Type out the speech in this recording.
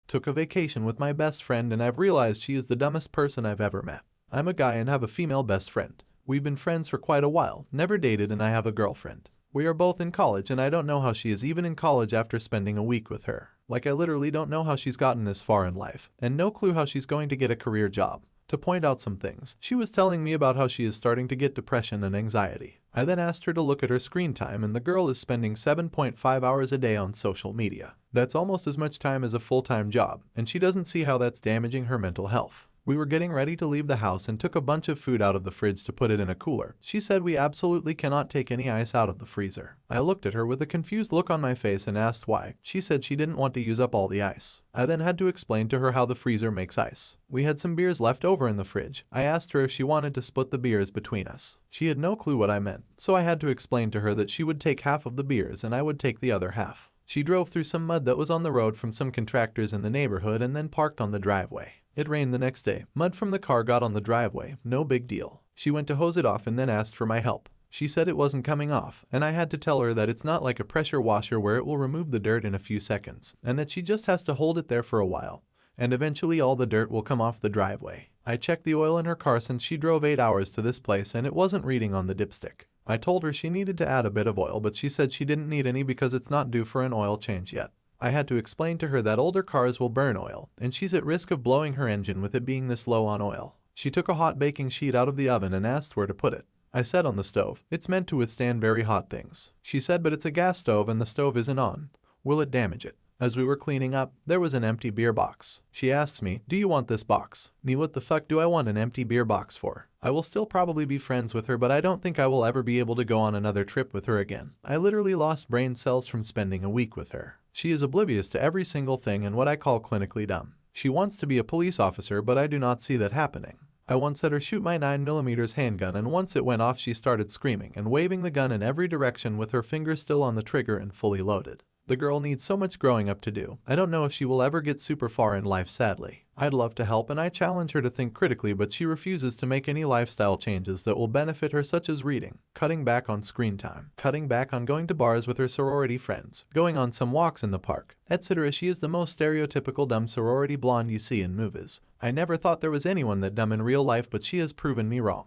Took a vacation with my best friend and I've realized she is the dumbest person I've ever met. I'm a guy and have a female best friend. We've been friends for quite a while, never dated, and I have a girlfriend. We are both in college and I don't know how she is even in college after spending a week with her. Like, I literally don't know how she's gotten this far in life, and no clue how she's going to get a career job. To point out some things, she was telling me about how she is starting to get depression and anxiety. I then asked her to look at her screen time and the girl is spending 7.5 hours a day on social media. That's almost as much time as a full-time job, and she doesn't see how that's damaging her mental health. We were getting ready to leave the house and took a bunch of food out of the fridge to put it in a cooler. She said we absolutely cannot take any ice out of the freezer. I looked at her with a confused look on my face and asked why. She said she didn't want to use up all the ice. I then had to explain to her how the freezer makes ice. We had some beers left over in the fridge. I asked her if she wanted to split the beers between us. She had no clue what I meant, so I had to explain to her that she would take half of the beers and I would take the other half. She drove through some mud that was on the road from some contractors in the neighborhood and then parked on the driveway. It rained the next day. Mud from the car got on the driveway, no big deal. She went to hose it off and then asked for my help. She said it wasn't coming off, and I had to tell her that it's not like a pressure washer where it will remove the dirt in a few seconds, and that she just has to hold it there for a while, and eventually all the dirt will come off the driveway. I checked the oil in her car since she drove 8 hours to this place and it wasn't reading on the dipstick. I told her she needed to add a bit of oil, but she said she didn't need any because it's not due for an oil change yet. I had to explain to her that older cars will burn oil, and she's at risk of blowing her engine with it being this low on oil. She took a hot baking sheet out of the oven and asked where to put it. I said on the stove. It's meant to withstand very hot things. She said but it's a gas stove and the stove isn't on. Will it damage it? As we were cleaning up, there was an empty beer box. She asks me, do you want this box? Me, what the fuck do I want an empty beer box for? I will still probably be friends with her, but I don't think I will ever be able to go on another trip with her again. I literally lost brain cells from spending a week with her. She is oblivious to every single thing and what I call clinically dumb. She wants to be a police officer, but I do not see that happening. I once had her shoot my 9mm handgun, and once it went off she started screaming and waving the gun in every direction with her finger still on the trigger and fully loaded. The girl needs so much growing up to do. I don't know if she will ever get super far in life, sadly. I'd love to help and I challenge her to think critically, but she refuses to make any lifestyle changes that will benefit her, such as reading, cutting back on screen time, cutting back on going to bars with her sorority friends, going on some walks in the park, etc. She is the most stereotypical dumb sorority blonde you see in movies. I never thought there was anyone that dumb in real life, but she has proven me wrong.